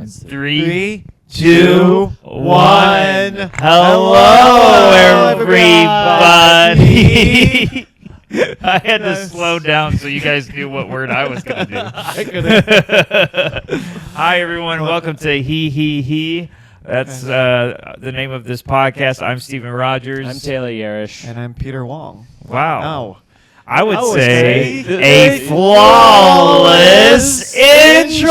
3, 2, 1. Hello, everybody. I had to slow down so you guys knew what word I was going to do. Hi, everyone. Welcome to HeHeHe. That's the name of this podcast. I'm Stephen Rogers. I'm Taylor Yerish. And I'm Peter Wong. Wow. Oh. I would say a flawless intro.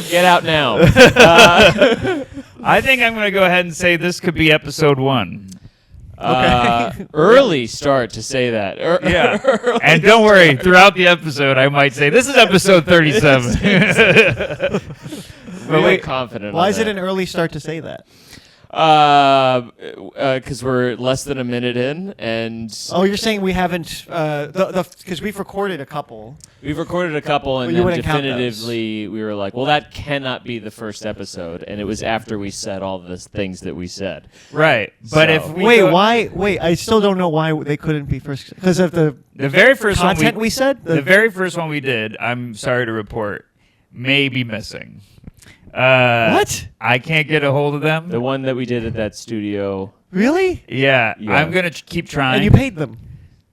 Get out now. I think I'm going to go ahead and say this could be episode 1. Early start to say that. Yeah. And don't worry, throughout the episode, I might say, this is episode 37. Really confident. Why is it an early start to say that? Because we're less than a minute in, and you're saying we haven't because we've recorded a couple. We've recorded a couple, and you then wouldn't count definitively we were like, well, that cannot be the first episode, and it was after we said all the things that we said. Right, but So- if we Wait, I still don't know why they couldn't be first because of the very first content one we said. the very first one we did, I'm sorry to report, may be missing. What? I can't get a hold of them. The one that we did at that studio. Really? Yeah, Yeah. I'm gonna keep trying. And you paid them.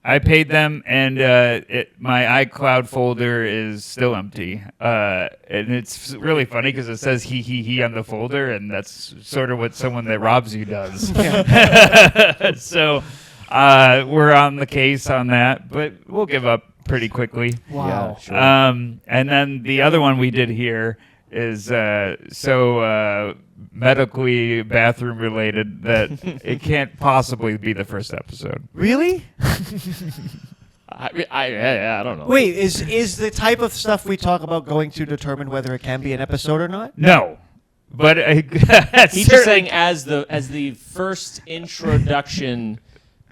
I paid them, and my iCloud folder is still empty. And it's really funny because it says he on the folder, and that's sort of what someone that robs you does. So we're on the case on that, but we'll give up pretty quickly. Wow. Yeah, sure. And then the other one we did here is so medically bathroom related that it can't possibly be the first episode. Really? I don't know. Wait, is the type of stuff we talk about going to determine whether it can be an episode or not? No, but He's just saying as the first introduction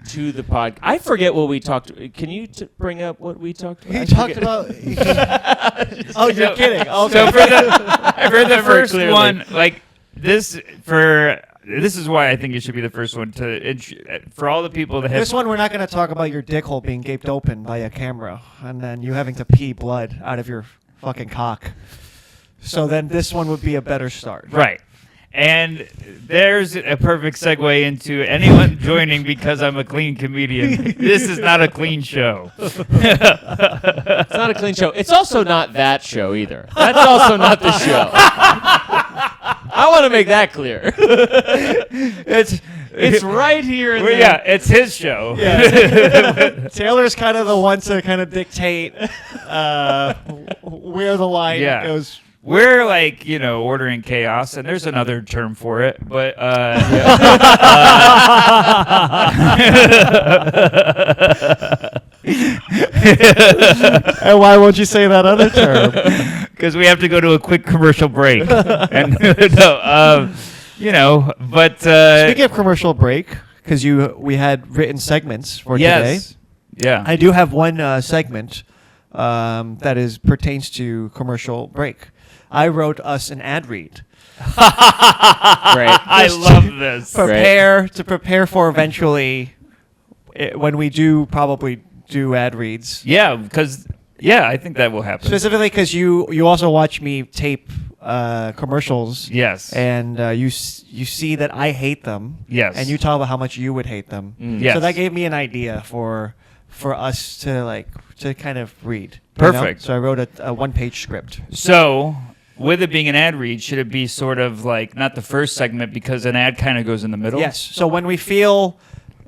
to the pod. I forget what we talked. Can you bring up what we talked about? He talked about. Oh, you're kidding. Okay. So for the first clearly. one, like this is why I think it should be the first one for all the people that have. This one, we're not going to talk about your dick hole being gaped open by a camera and then you having to pee blood out of your fucking cock. So then this one would be a better start. Right. And there's a perfect segue into anyone joining because I'm a clean comedian. This is not a clean show. It's not a clean show. It's also not that show either. That's also not the show. I want to make that clear. It's right here. In Well, the yeah, it's his show. Yeah. Taylor's kind of the one to kind of dictate where the line goes. We're like, ordering chaos, and there's another term for it, but And why won't you say that other term? because we have to go to a quick commercial break. And but Speaking of commercial break, because we had written segments for today. Yeah. I do have one segment that pertains to commercial break. I wrote us an ad read. Great. I love this. Prepare for eventually when we probably do ad reads. Yeah, because I think that will happen. Specifically because you also watch me tape commercials. Yes. And you see that I hate them. Yes. And you talk about how much you would hate them. Yes. So that gave me an idea for us to kind of read. Perfect. So I wrote a one-page script. So, with it being an ad read, should it be sort of like not the first segment because an ad kind of goes in the middle? Yes. So when we feel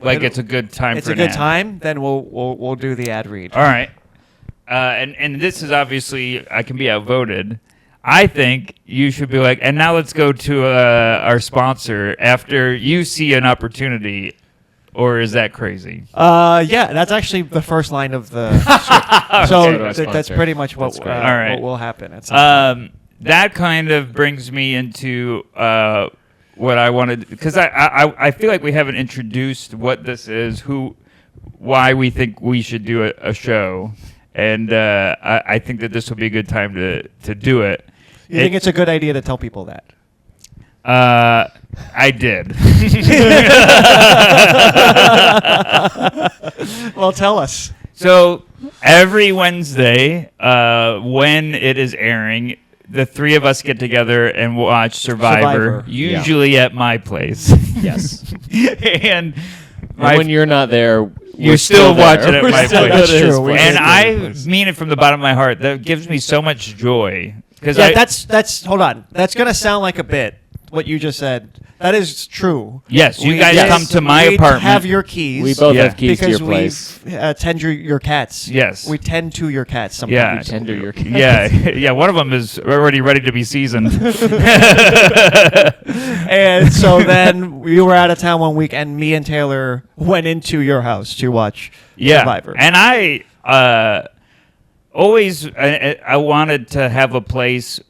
Like it's a good time it's for a good an ad. time, then we'll do the ad read. All right. And this is obviously, I can be outvoted. I think you should be like, and now let's go to our sponsor after you see an opportunity, or is that crazy? Yeah, that's actually the first line of the script. So that's pretty much what All right. what will happen. At some point. That kind of brings me into what I wanted, because I feel like we haven't introduced what this is, why we think we should do a show, and I think that this will be a good time to do it. You think it's a good idea to tell people that? I did. Well, tell us. So every Wednesday, when it is airing, the three of us get together and watch Survivor. Usually at my place. Yes. And when you're not there, you're still watching at We're my still place. at his place. And I mean it from the bottom of my heart. That gives me so much joy. Yeah, that's hold on. That's gonna sound like a bit. What you just said. That is true. Yes, you guys come to my we apartment. Have your keys. We both have keys to because your place. we tend your cats. Yes. We tend to your cats sometimes. Yeah. You tender your cats. Yeah. One of them is already ready to be seasoned. And so then we were out of town one week, and me and Taylor went into your house to watch Survivor. And I always I wanted to have a place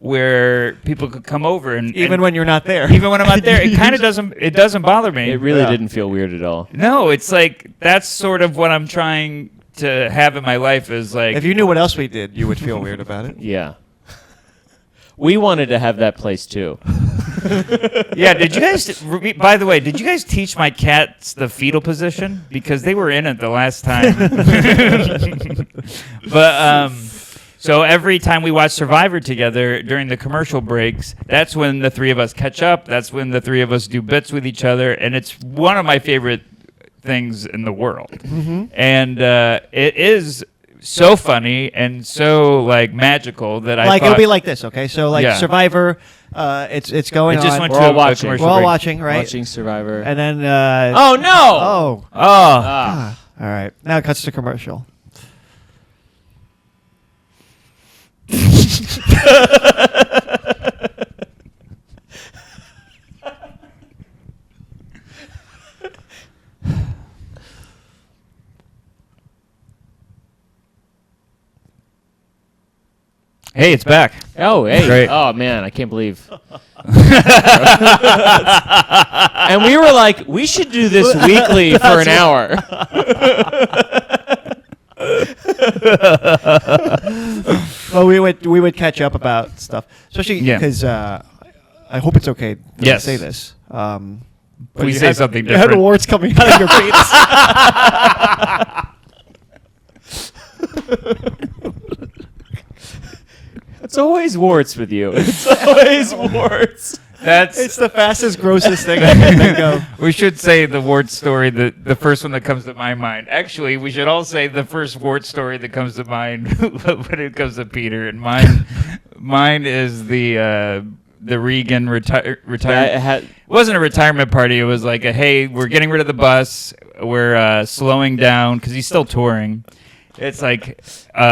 where people could come over and even when you're not there. even when I'm not there, it kind of doesn't bother me. It really didn't feel weird at all. No, it's like that's sort of what I'm trying to have in my life is like If you knew what else we did, you would feel weird about it. Yeah. We wanted to have that place too. Yeah, did you guys by the way, did you guys teach my cats the fetal position because they were in it the last time? But so every time we watch Survivor together during the commercial breaks, that's when the three of us catch up. That's when the three of us do bits with each other, and it's one of my favorite things in the world. Mm-hmm. And it is so funny and so like magical that I Like thought, it'll be like this, okay? So like Yeah. Survivor, it's going It just on. went We're to all a watching. commercial We're all break. watching, right? Watching Survivor. And then Oh no! oh. Oh, Ah. All right. Now it cuts to commercial. hey, it's back. Oh, hey. Great. Oh, man, I can't believe. And we were like, we should do this weekly for an hour. Well, we would catch up about stuff, especially Yeah. because I hope it's okay to Yes. say this. But Please you say had- something You had different. awards coming out of your penis. It's always warts with you. It's always warts. That's It's the fastest, grossest thing I can think of. we should say the wart story, the first one that comes to my mind. Actually, we should all say the first wart story that comes to mind when it comes to Peter. And mine is the Regan retirement. It wasn't a retirement party. It was like a, hey, we're getting rid of the bus. We're slowing down because he's still touring. It's like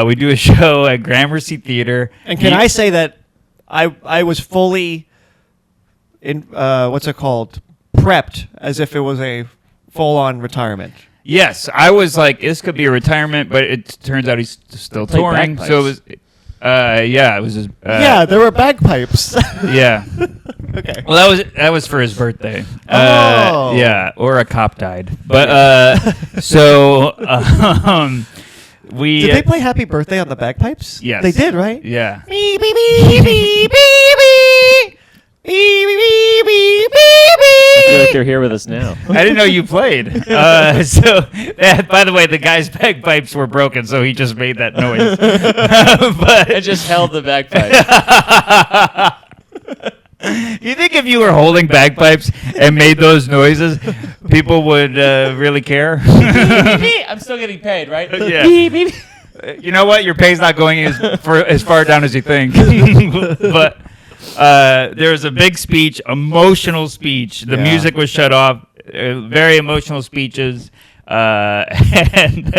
we do a show at Gramercy Theater. And can I say that I was fully in what's it called? Prepped as if it was a full-on retirement. Yes, I was like, this could be a retirement, but it turns out he's still Played touring. bagpipes. So it was, yeah, it was his, Yeah, there were bagpipes. yeah. Okay. Well, that was for his birthday. Oh. Yeah, or a cop died. But so we Did they play Happy Birthday on the bagpipes? Yes. They did, right? Yeah. Beep, beep, beep, beep, beep, beep. Beep, beep, beep, beep, beep, I feel like beep. they're here with us now. I didn't know you played. By the way, the guy's bagpipes were broken, so he just made that noise. I But just held the bagpipe. you think if you were holding bagpipes and made those noises, people would really care? I'm still getting paid, right? Yeah. Beep, beep. You know what? Your pay's not going as far down as you think. But there was a big speech, emotional speech. The Yeah. music was shut off. Very emotional speeches. And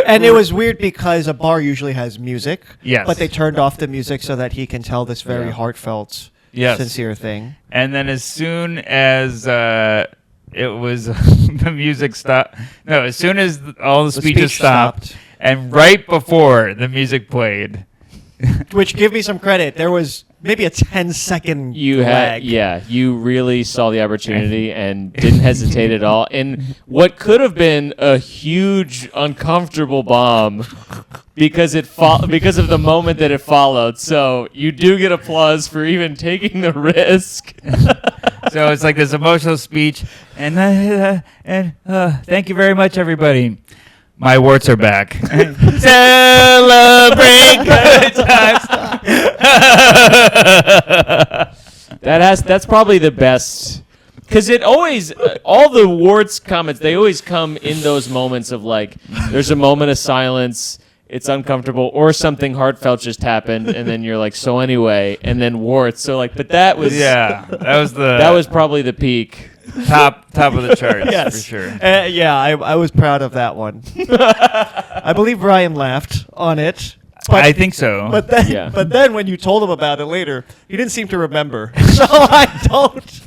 And it was weird because a bar usually has music. Yes. But they turned off the music so that he can tell this very Yeah. heartfelt, Yes. sincere thing. And then as soon as it was the music stopped, no, as soon as all the speeches speech stopped, and right before the music played, Which, give me some credit, there was maybe a 10-second You lag. you really saw the opportunity and didn't hesitate at all. And what could have been a huge, uncomfortable bomb because because of the moment that it followed. So you do get applause for even taking the risk. so it's like this emotional speech, and thank you very much, everybody. My warts are back. Celebrate good times. That's probably the best. Because it always, all the warts comments, they always come in those moments of like, there's a moment of silence, it's uncomfortable, or something heartfelt just happened, and then you're like, so anyway, and then warts. So like, but that was that was probably the peak. top of the charts Yes. for sure. Yeah, I was proud of that one. I believe Ryan laughed on it. I think so. But then, Yeah. but then when you told him about it later, he didn't seem to remember. So I don't.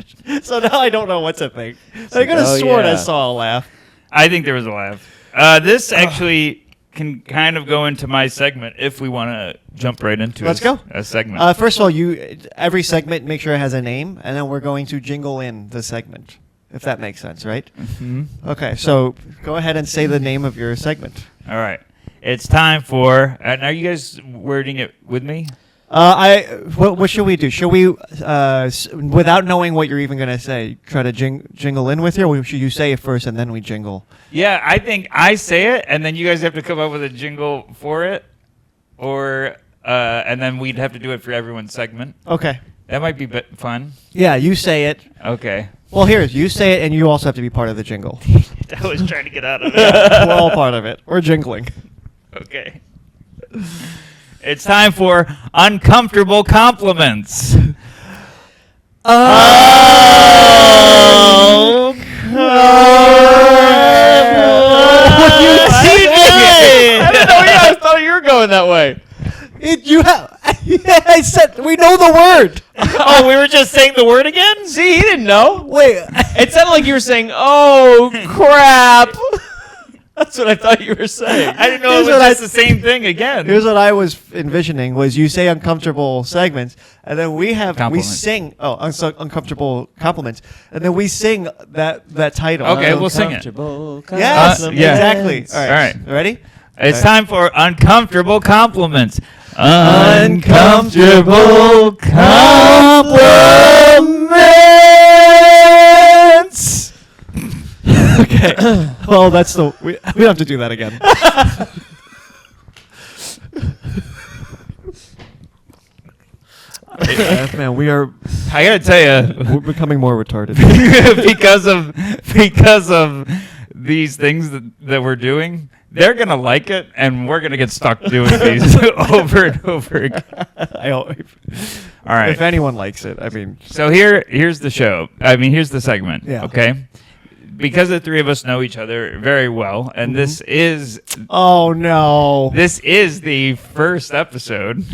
So now I don't know what to think. I could have sworn I yeah. saw a laugh. I think there was a laugh. This actually can kind of go into my segment if we want to jump right into Let's go. a segment. First of all, every segment make sure it has a name, and then we're going to jingle in the segment, if that makes sense, right? Mhm. Okay, so go ahead and say the name of your segment. All right. It's time for. Are you guys wording it with me? What should we do? Should we, without knowing what you're even gonna say, try to jingle in with you, or should you say it first and then we jingle? Yeah, I think I say it, and then you guys have to come up with a jingle for it, or and then we'd have to do it for everyone's segment. Okay. That might be fun. Yeah, you say it. Okay. Well, you say it, and you also have to be part of the jingle. I was trying to get out of it. We're all part of it. We're jingling. Okay. It's time for uncomfortable compliments. Oh, What you I didn't know I thought you were going that way. You have. I said we know the word. Oh, we were just saying the word again? See, he didn't know. Wait. It sounded like you were saying, "Oh crap." That's what I thought you were saying. I didn't know Here's it was what just the same thing again. Here's what I was envisioning: was you say uncomfortable segments, and then we Compliments. sing uncomfortable compliments, and then we sing that title. Okay, we'll sing it. Yes, yeah. exactly. All All right. right. Ready? It's time for uncomfortable compliments. Uncomfortable compliments. Okay. Well, we don't have to do that again. Man, we're I gotta tell you, becoming more retarded. because of these things that we're doing, they're gonna like it, and we're gonna get stuck doing these over and over again. I hope. All right. If anyone likes it, I mean. So here's the show. Here's the segment. Yeah. Okay. Because the three of us know each other very well, and this is Oh no. the first episode.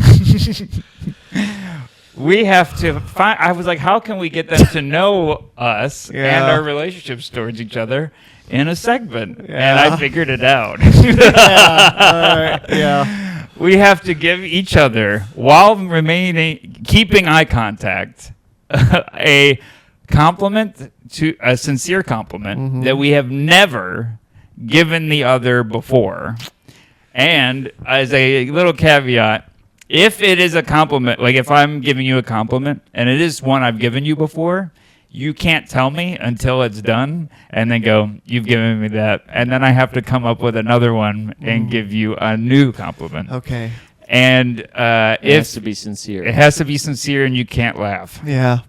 We have to find. I was like, how can we get them to know us and Yeah. our relationships towards each other in a segment? And Yeah. I figured it out. Yeah. All right. Yeah. We have to give each other, while keeping eye contact, a sincere compliment that we have never given the other before. And as a little caveat, if it is a compliment, like if I'm giving you a compliment and it is one I've given you before, you can't tell me until it's done and then go, you've given me that. And then I have to come up with another one and give you a new compliment. Okay. And It has to be sincere. it has to be sincere and you can't laugh. Yeah.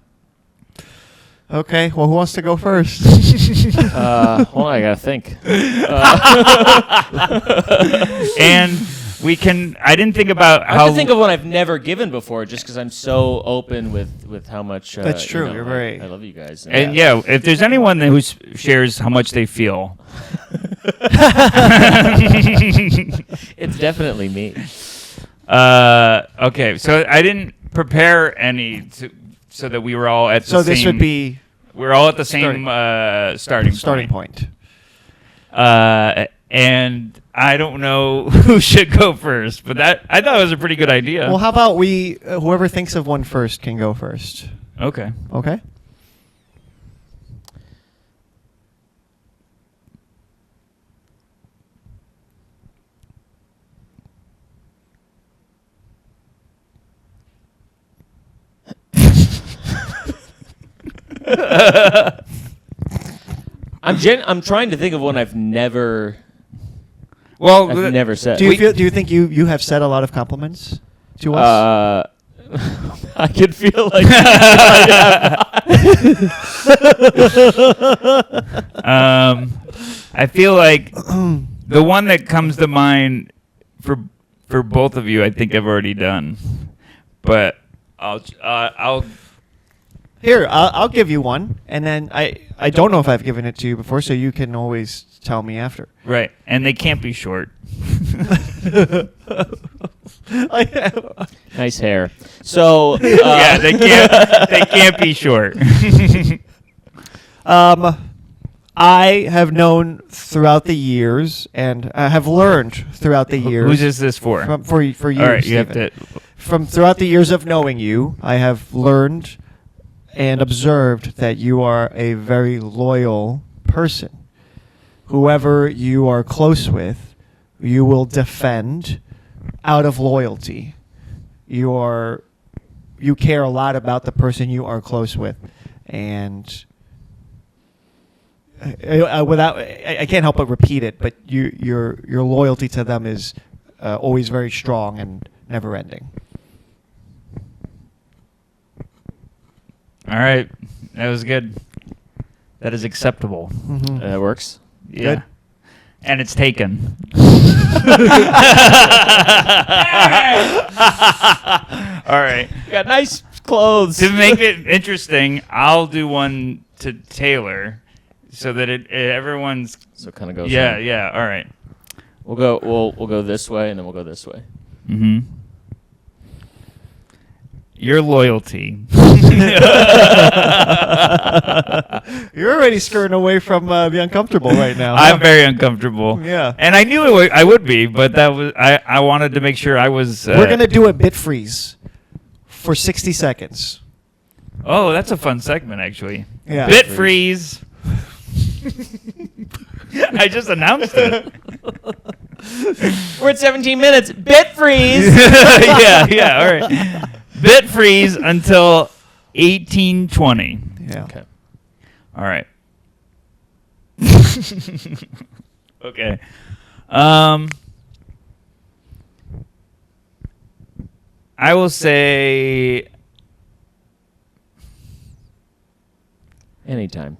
Okay. Well, who wants to go first? Hold on, I gotta think. And we can. I didn't think about I have how. to think of one I've never given before, just because I'm so open with how much. That's true, you're very- I love you guys. and yeah, if there's anyone who shares how much they feel, It's definitely me. okay. So I didn't prepare any so that we were all at the So same. this would be We're all at the same starting point. And I don't know who should go first, but I thought it was a pretty good idea. Well, how about whoever thinks of one first can go first. Okay. Okay. I'm trying to think of one I've never Well, I've never said. Do you think you have said a lot of compliments to us? I could feel like I feel like the one that comes to mind for both of you, I think I've already done, but I'll Here, I'll give you one, and then I don't know if I've given it to you before, so you can always tell me after. right, and they can't be short. nice hair. So Yeah, they can't be short. I have known throughout the years, and have learned throughout the years. Who's is this for? For you? All right, you have Stephen. to. From throughout the years of knowing you, I have learned and observed that you are a very loyal person. Whoever you are close with, you will defend out of loyalty. You care a lot about the person you are close with, and I can't help but repeat it, but your loyalty to them is always very strong and never ending. All right, that was good. That is acceptable. Mm-hmm. that works. Yeah. Good. And it's taken. All right. You got nice clothes. To make it interesting, I'll do one to Taylor, so that everyone's. So it kind of goes. Yeah, on. yeah. All right. We'll go this way, and then we'll go this way. Mm-hmm. Your loyalty. You're already skirting away from the uncomfortable right now. I'm very uncomfortable. Yeah. And I knew I would be, but that was I wanted to make sure I was. We're gonna do a bit freeze for 60 seconds. Oh, that's a fun segment, actually. Yeah. Bit freeze. I just announced it. We're at 17 minutes. Bit freeze. yeah. All right. Bit freeze until 1820. Yeah. Okay. All right. Okay. I will say Anytime.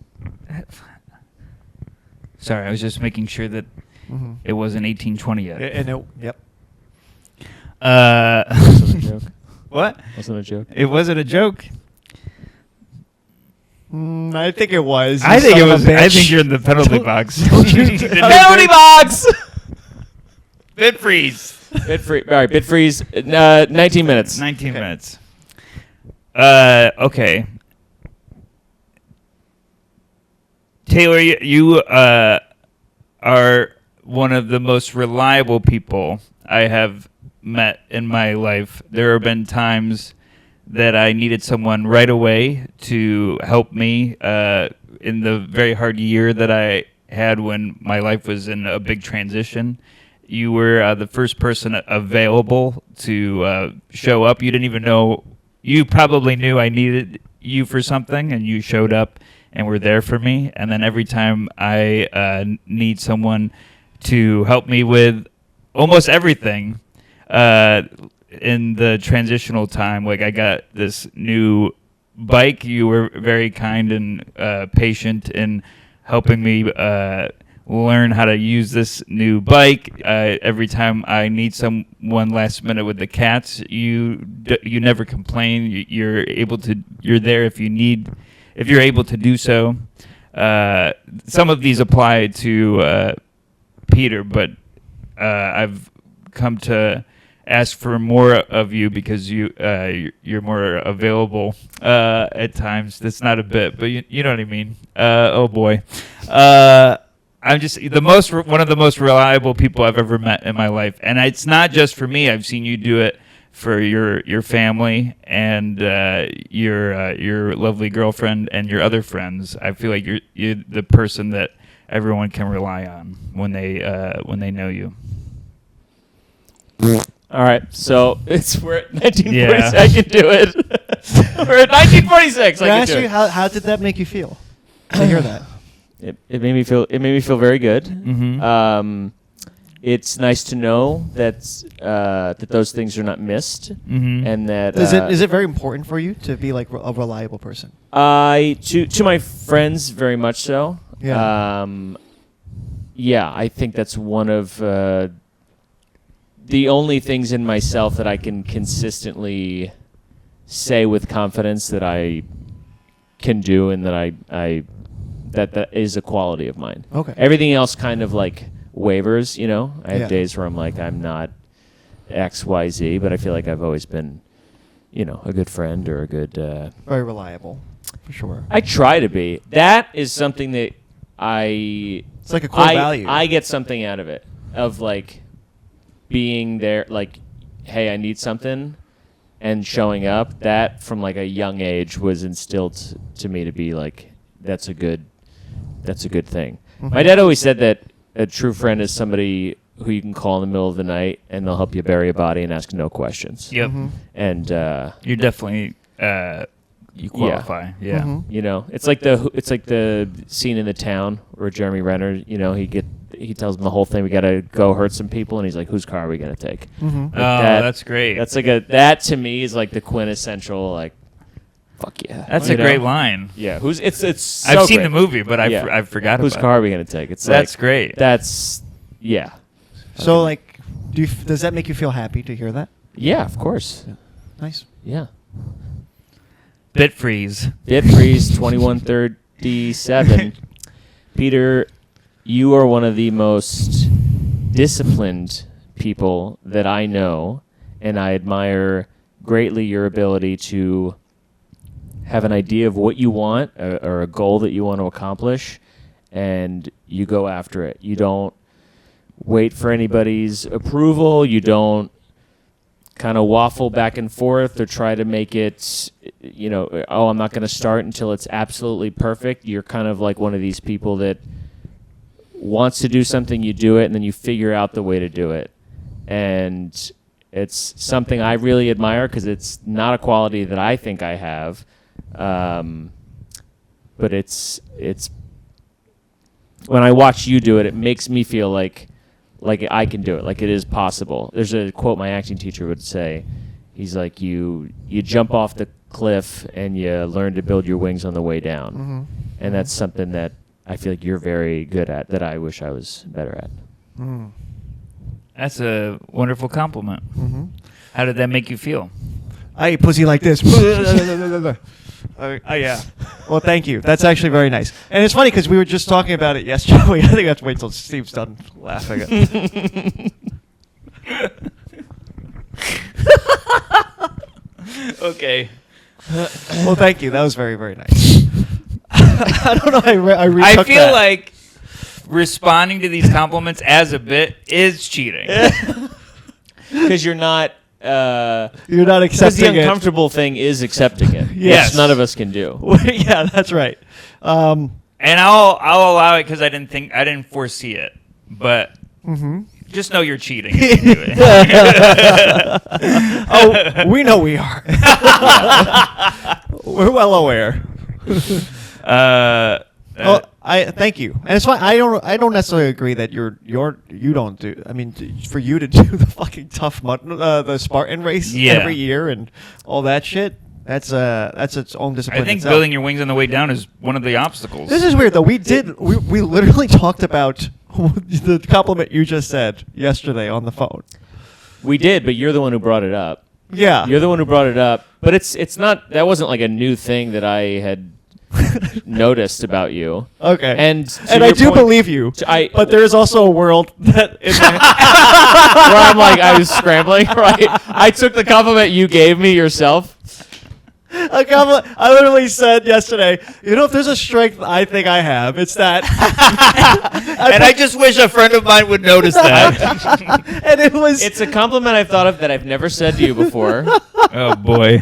sorry, I was just making sure that Mm-hmm. it wasn't 1820 yet. Yep. Wasn't a joke. What? Wasn't a joke. It wasn't a joke. I think it was. I think it son of was. a I bitch. think you're in the penalty box. Penalty box. Bit freeze. Bit free. All right. Bit freeze. 19 minutes. 19 Okay. minutes. Okay. Taylor, you are one of the most reliable people I have met in my life. There have been times that I needed someone right away to help me in the very hard year that I had when my life was in a big transition. You were the first person available to show up. You didn't even know. You probably knew I needed you for something, and you showed up and were there for me. And then every time I need someone to help me with almost everything in the transitional time, like I got this new bike, you were very kind and patient in helping me learn how to use this new bike. Every time I need someone last minute with the cats, you never complain. You're there if you're able to do so. Some of these apply to Peter, but I've come to ask for more of you because you're more available at times. That's not a bit, but you know what I mean. Oh boy. I'm just one of the most reliable people I've ever met in my life, and it's not just for me. I've seen you do it for your family and your lovely girlfriend and your other friends. I feel like you're the person that everyone can rely on when they know you. All right. So we're at 1946. Yeah. I can do it. We're at 1946. Can I I ask can do you, it. how did that make you feel to hear that? It made me feel very good. Mm-hmm. it's nice to know that that those things are not missed, and that Is it very important for you to be like a reliable person? to my friends very much so. Yeah. Yeah, I think that's one of the only things in myself that I can consistently say with confidence that I can do, and that I that is a quality of mine. Okay. Everything else kind of like wavers, you know. I have Yeah. days where I'm like, I'm not X, Y, Z, but I feel like I've always been, you know, a good friend or a good. Very reliable, for sure. I try to be. That is something that It's like a core value. I get something out of it, of like being there, like, hey, I need something, and showing up. That from like a young age was instilled to me to be like, that's a good thing. My dad always said that a true friend is somebody who you can call in the middle of the night and they'll help you bury a body and ask no questions. Yep. And You're definitely you qualify. Yeah. you know, it's like the scene in The Town where Jeremy Renner, you know, he tells them the whole thing. We got to go hurt some people, and he's like, "Whose car are we gonna take?" Mm-hmm. Like Oh, that's great. That's like that to me is like the quintessential like, fuck yeah. That's You a know? great line. Yeah, it's so I've seen great. the movie, but I Yeah. I forgot Whose about car it. are we gonna take? It's That's like, great. That's yeah. So, like, does that make you feel happy to hear that? Yeah, of course. Nice. Yeah. Bit freeze. Bitfreeze 2137. Peter, you are one of the most disciplined people that I know, and I admire greatly your ability to have an idea of what you want or a goal that you want to accomplish, and you go after it. You don't wait for anybody's approval. You don't kind of waffle back and forth or try to make it, you know, oh, I'm not going to start until it's absolutely perfect. You're kind of like one of these people that wants to do something, you do it, and then you figure out the way to do it. And it's something I really admire because it's not a quality that I think I have. But it's when I watch you do it, it makes me feel like I can do it, like it is possible. There's a quote my acting teacher would say. He's like, you jump off the cliff and you learn to build your wings on the way down. Mm-hmm. And that's something that I feel like you're very good at, that I wish I was better at. Mm. That's a wonderful compliment. Mm-hmm. How did that make you feel? I eat pussy like this. Yeah. Well, thank you. That's actually very nice. And it's funny because we were just talking about it yesterday. I think I have to wait till Steve's done laughing. Okay. Well, thank you. That was very, very nice. I don't know. I I retook feel that. like responding to these compliments as a bit is cheating. Because you're not... You're not Because the accepting it. uncomfortable thing is accepting it. Yes. Which none of us can do. Yeah, that's right. And I'll allow it because I didn't foresee it. But just know you're cheating if you do it. Oh, we know we are. We're well aware. Well, I thank you, and it's fine. I don't necessarily agree that you don't do. I mean, for you to do the fucking tough the Spartan race Yeah. every year and all that shit, that's its own discipline. I think itself. building your wings on the way down is one of the obstacles. This is weird though. We literally talked about the compliment you just said yesterday on the phone. We did, but you're the one who brought it up. Yeah, You're the one who brought it up. But it's not... That wasn't like a new thing that I had noticed about you. okay. And I do believe you. But there is also a world that is where I'm like, I was scrambling, right? I took the compliment you gave me yourself. a compliment. I literally said yesterday, you know, if there's a strength I think I have, it's that. And I just wish a friend of mine would notice that. And it was. It's a compliment I've thought of that I've never said to you before. Oh boy.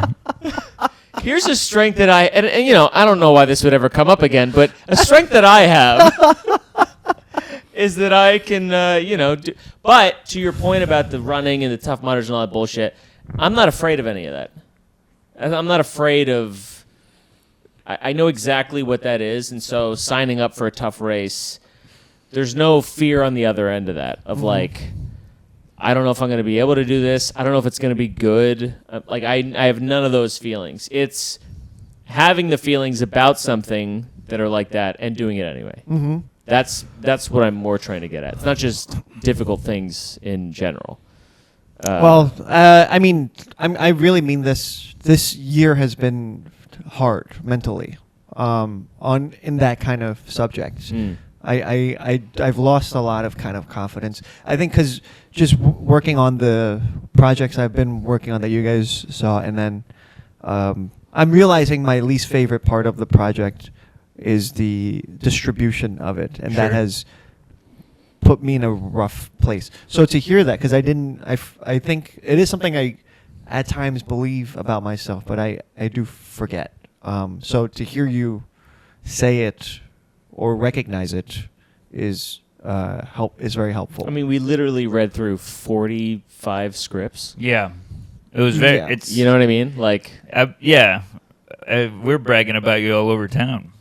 Here's a strength that and you know, I don't know why this would ever come up again, but a strength that I have is that I can, but to your point about the running and the Tough Mudders and all that bullshit, I'm not afraid of any of that. I'm not afraid of, I know exactly what that is, and so signing up for a tough race there's no fear on the other end of that of like, I don't know if I'm going to be able to do this. I don't know if it's going to be good. Like I have none of those feelings. It's having the feelings about something that are like that and doing it anyway. Mm-hmm. That's what I'm more trying to get at. It's not just difficult things in general. I mean, I really mean this. This year has been hard mentally, in that kind of subject. Mm. I've lost a lot of kind of confidence. I think because just working on the projects I've been working on that you guys saw, and then I'm realizing my least favorite part of the project is the distribution of it, and that has put me in a rough place. So to hear that, because I think it is something I at times believe about myself, but I do forget. So to hear you say it or recognize it is very helpful. I mean, we literally read through 45 scripts. Yeah. It was very. Yeah. It's You know what I mean? Like, we're bragging about you all over town,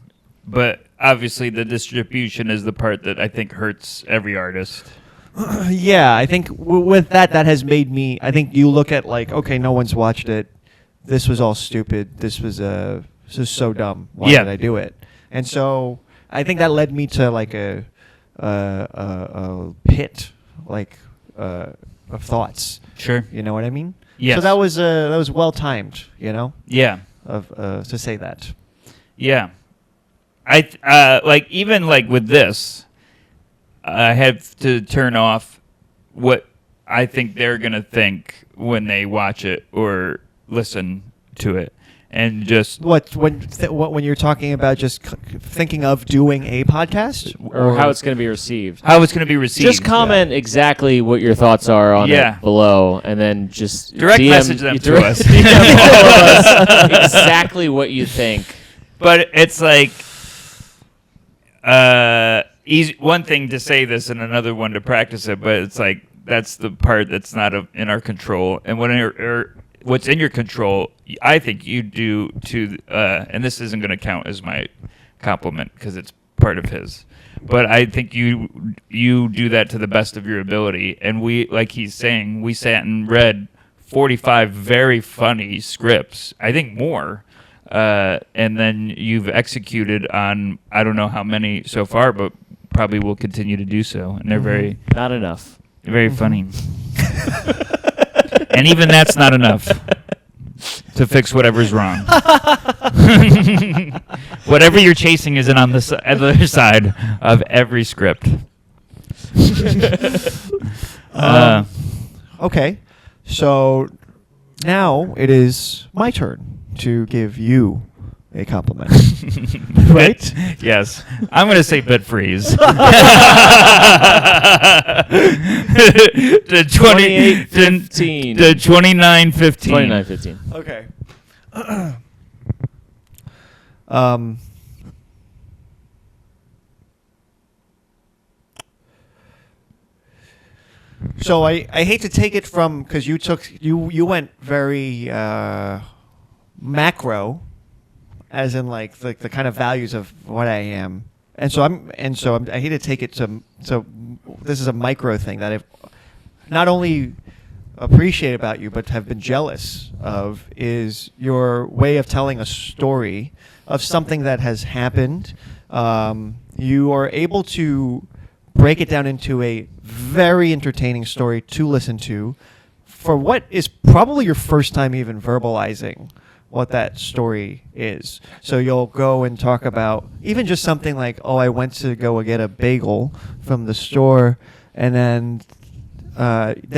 but obviously the distribution is the part that I think hurts every artist. Yeah, I think with that has made me. I think you look at like, okay, no one's watched it. This was all stupid. This was so dumb. Why did I do it? And so I think that led me to like a pit like of thoughts. Sure. You know what I mean? Yes. So that was well timed. You know. Yeah. To say that. Yeah. Like even like with this, I have to turn off what I think they're gonna think when they watch it or listen to it, and just when you're talking about just thinking of doing a podcast or how it's going to be received. how it's gonna be received. Just comment exactly what your thoughts are on it below, and then just Direct DM, message them to us. DM all of us exactly what you think. But it's like easy, one thing to say this and another one to practice it, but it's like that's the part that's not in our control. And what's in your control, I think you do to, and this isn't going to count as my compliment because it's part of his, but I think you do that to the best of your ability. And we, like he's saying, we sat and read 45 very funny scripts, I think more. And then you've executed on, I don't know how many so far, but probably will continue to do so. And they're very, Not enough. very funny. And even that's not enough to fix whatever's wrong. Whatever you're chasing isn't on the other side of every script. Okay, so now it is my turn to give you a compliment. Right? Yes. I'm going to say bit freeze. The 28-15. The 29-15. 29-15. Okay. So I hate to take it from, because you went very macro, as in like the kind of values of what I am, and so I hate to take it to, so this is a micro thing that I've not only appreciate about you but have been jealous of, is your way of telling a story of something that has happened. You are able to break it down into a very entertaining story to listen to for what is probably your first time even verbalizing what that story is. So you'll go and talk about even just something like, oh, I went to go get a bagel from the store, and then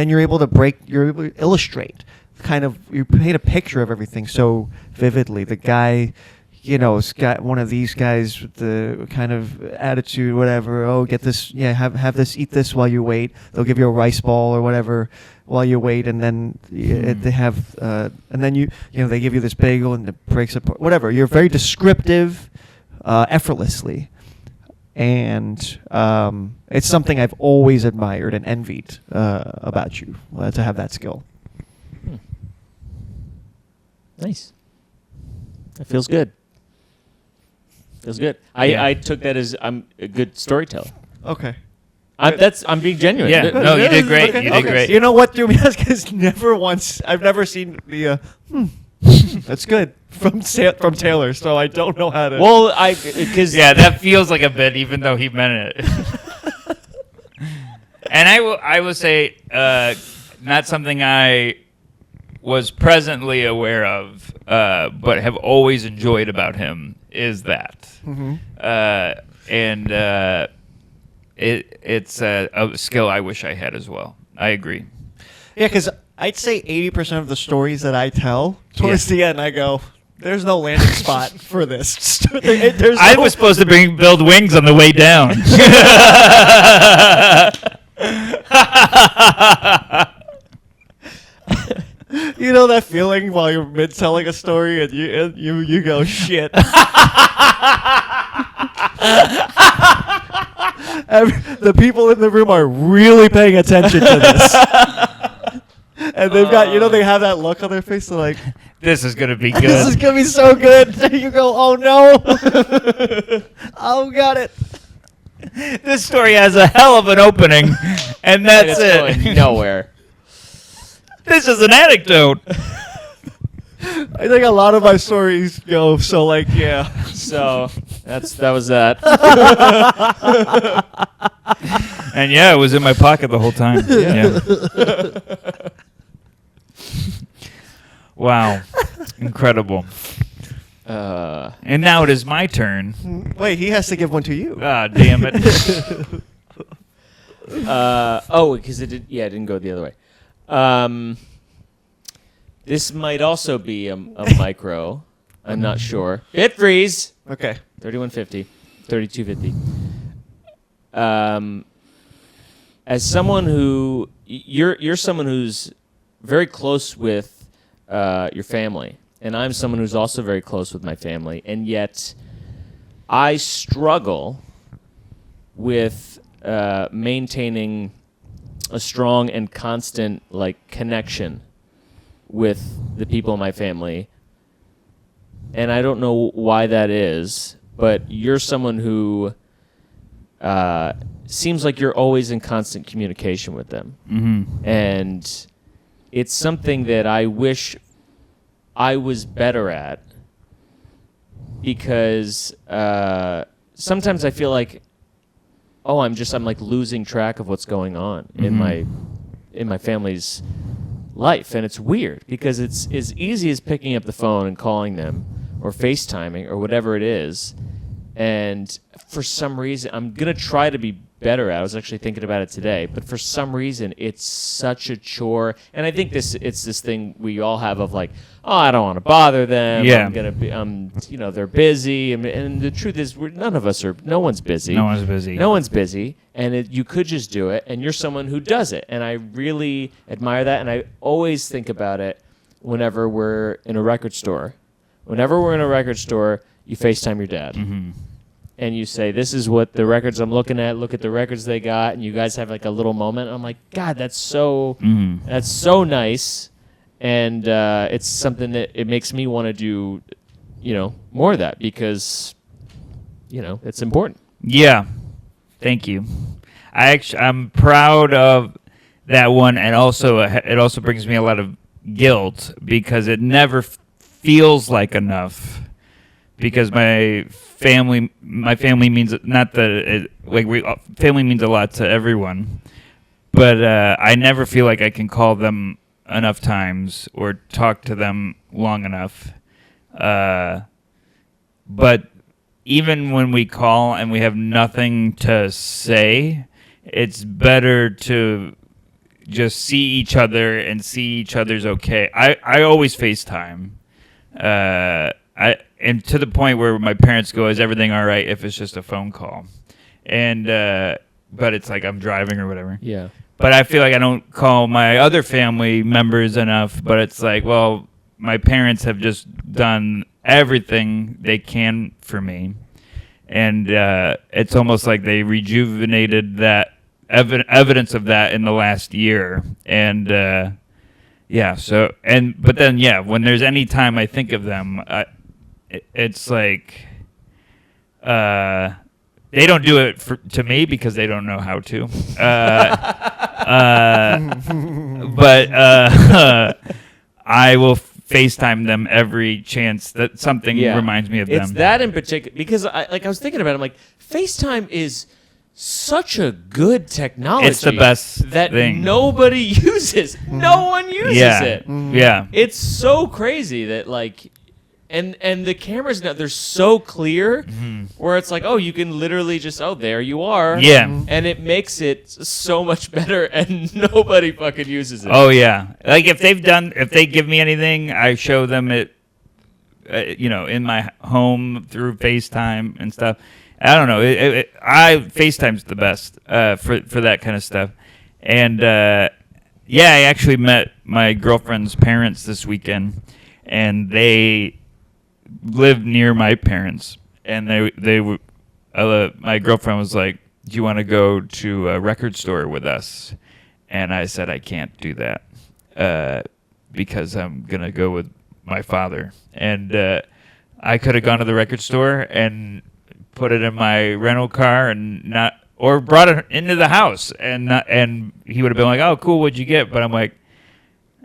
you're able to illustrate, kind of, you paint a picture of everything so vividly. The guy, has got one of these guys with the kind of attitude, whatever. Oh, get this, have this, eat this while you wait. They'll give you a rice ball or whatever while you wait, and then they have, and then they give you this bagel and it breaks apart. Whatever. You're very descriptive, effortlessly, and it's something I've always admired and envied about you, to have that skill. Nice. That feels good. Feels good. Yeah. I took that as I'm a good storyteller. Okay. I'm being genuine. Yeah, no, you did great. Okay, You did great. You know what threw me off? Because I've never seen the that's good from Taylor, so I don't know how to. Well, because Yeah, that feels like a bit, even though he meant it. And I will say, not something I was presently aware of, but have always enjoyed about him is that. Mhm. It's a skill I wish I had as well. I agree. Yeah, because I'd say 80% of the stories that I tell towards the end, I go, "There's no landing spot for this." I was supposed to build wings on the way down. You know that feeling while you're mid telling a story and you go shit. The people in the room are really paying attention to this. And they've got, they have that look on their face. They're like, This is gonna be good. this is going to be so good. You go, oh no. Oh, got it. This story has a hell of an opening, and that's it's going it. nowhere. This is an anecdote. I think a lot of my stories go, so like, yeah. So that was that. And yeah, it was in my pocket the whole time. Yeah. Wow. Incredible. And now it is my turn. Wait, he has to give one to you. Ah, damn it. Because it didn't go the other way. This might also be a micro. I'm not sure. Bit freeze. Okay. 3150, 3250. As someone who you're someone who's very close with your family, and I'm someone who's also very close with my family, and yet I struggle with maintaining a strong and constant connection with the people in my family. And I don't know why that is, but you're someone who seems like you're always in constant communication with them. Mm-hmm. And it's something that I wish I was better at, because sometimes I feel like, I'm losing track of what's going on in my family's life. And it's weird, because it's as easy as picking up the phone and calling them, or FaceTiming, or whatever it is. And for some reason, I'm going to try to be better at it. I was actually thinking about it today, but for some reason, it's such a chore. And I think it's this thing we all have of I don't want to bother them. Yeah. I'm going to be, they're busy. And the truth is, no one's busy. No one's busy. No one's busy. And you could just do it. And you're someone who does it. And I really admire that. And I always think about it whenever we're in a record store. Whenever we're in a record store, you FaceTime your dad. Mm-hmm. And you say, this is what the records I'm looking at. Look at the records they got. And you guys have a little moment. And I'm like, God, that's so nice. And it's something that it makes me want to do, more of that, because, it's important. Yeah. Thank you. I'm proud of that one, and also it also brings me a lot of guilt, because it never feels like enough, because my family means family means a lot to everyone, but I never feel like I can call them enough times or talk to them long enough. But even when we call and we have nothing to say, it's better to just see each other and see each other's okay. I always FaceTime. And to the point where my parents go, "Is everything all right?" if it's just a phone call. And but it's like I'm driving or whatever. Yeah. But I feel like I don't call my other family members enough. But it's like, well, my parents have just done everything they can for me. And it's almost like they rejuvenated that evidence of that in the last year. And but then when there's any time I think of them, it's like They don't do it to me because they don't know how to. But I will FaceTime them every chance that something reminds me of them. It's that in particular because I was thinking about it. I'm like, FaceTime is such a good technology. It's the best that thing. Nobody uses. No one uses it. Yeah. It's so crazy that like, and the cameras now they're so clear, where it's like, oh, you can literally just there you are. Yeah. And it makes it so much better, and nobody fucking uses it. Oh yeah. Like if they give me anything, I show them it, in my home through FaceTime and stuff. I don't know. FaceTime's the best for that kind of stuff. And I actually met my girlfriend's parents this weekend, and they live near my parents. And my girlfriend was like, "Do you want to go to a record store with us?" And I said, "I can't do that because I'm gonna go with my father." And I could have gone to the record store and put it in my rental car or brought it into the house, and he would have been like, "Oh, cool, what'd you get?" But I'm like,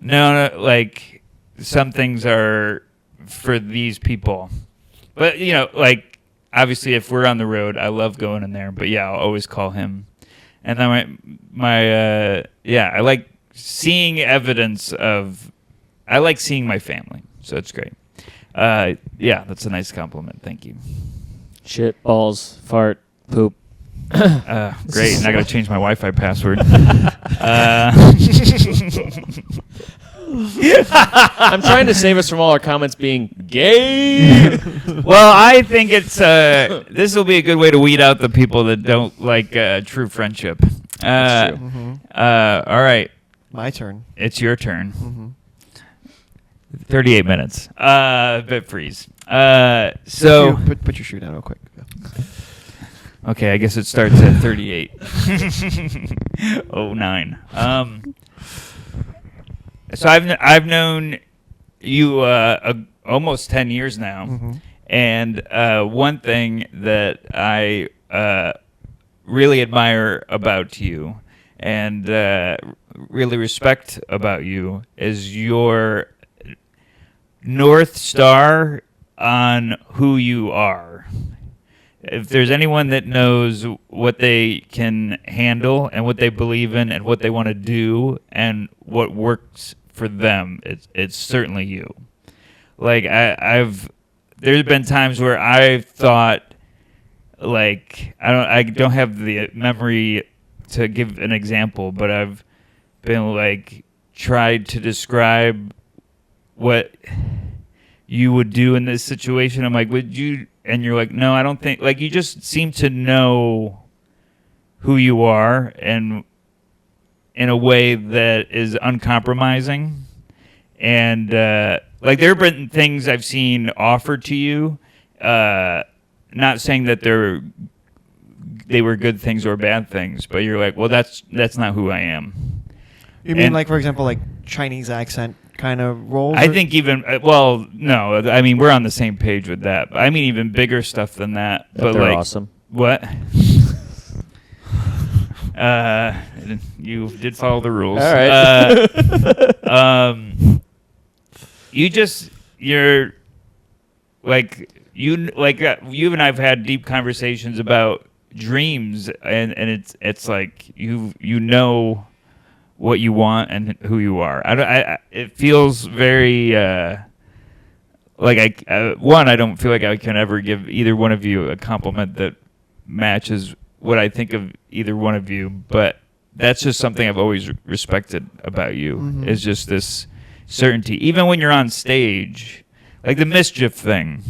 no, like some things are for these people. But like obviously, if we're on the road, I love going in there. But I'll always call him. And then I like seeing evidence of. I like seeing my family, so it's great. That's a nice compliment. Thank you. Shit, balls, fart, poop. Great, and I gotta change my Wi-Fi password. I'm trying to save us from all our comments being gay. Well, I think it's this will be a good way to weed out the people that don't like true friendship. That's true. All right, My turn. it's your turn. 38 minutes. Bit freeze. So put your shoe down real quick. okay, I guess it starts at 38. 09. So I've known you almost 10 years now, and one thing that I really admire about you and really respect about you is your North Star on who you are. If there's anyone that knows what they can handle and what they believe in and what they want to do and what works for them, it's certainly you. Like there's been times where I've thought, like, I don't have the memory to give an example, but I've been like tried to describe what you would do in this situation. I'm like, would you? And you're like, no, I don't think. Like, you just seem to know who you are, and in a way that is uncompromising. And like, there have been things I've seen offered to you. Not saying that they were good things or bad things, but you're like, well, that's not who I am. You mean, like, for example, like Chinese accent kind of roles? I think even no. I mean, we're on the same page with that. I mean, even bigger stuff than that. But they're like, awesome. What? You did follow the rules. All right. You're like you and I've had deep conversations about dreams, and it's like you know what you want and who you are. It feels very like I don't feel like I can ever give either one of you a compliment that matches what I think of either one of you, but that's just something I've always respected about you, is just this certainty. Even when you're on stage, like the mischief thing,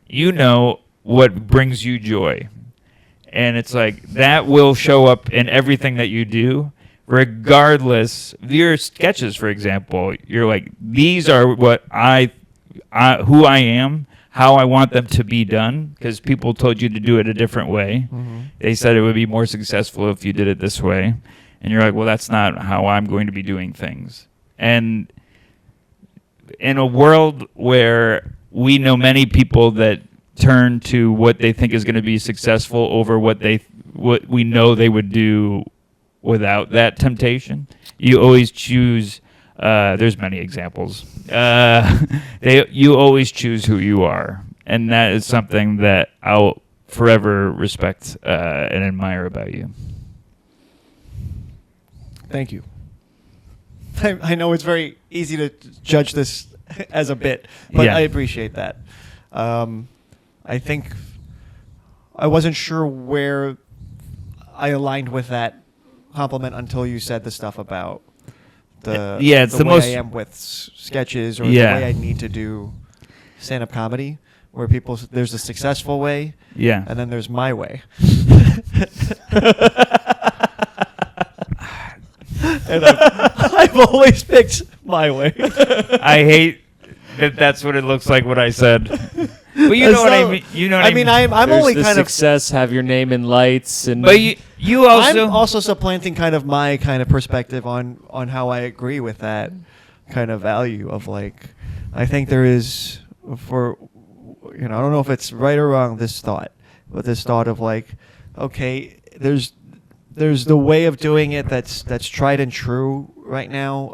you know what brings you joy. And it's like that will show up in everything that you do, regardless of your sketches, for example. You're like, these are what who I am, how I want them to be done, because people told you to do it a different way. They said it would be more successful if you did it this way. And you're like, well, that's not how I'm going to be doing things. And in a world where we know many people that turn to what they think is going to be successful over what we know they would do without that temptation. You always choose. There's many examples. You always choose who you are, and that is something that I'll forever respect and admire about you. Thank you. I know it's very easy to judge this as a bit, but Yeah. I appreciate that. I think I wasn't sure where I aligned with that compliment until you said the stuff about it's the way most- I am with sketches or Yeah. the way I need to do stand-up comedy, where there's a successful way, Yeah. and then there's my way. And I've always picked my way. I hate that. That's what it looks like. What I said. But you know what I mean. You know what I mean. I'm There's only the kind of. success, have your name in lights, and But you also. I'm also supplanting kind of my kind of perspective on how I agree with that kind of value of like, I think there is for, I don't know if it's right or wrong, this thought, but this thought of like, okay, there's the way of doing it that's tried and true right now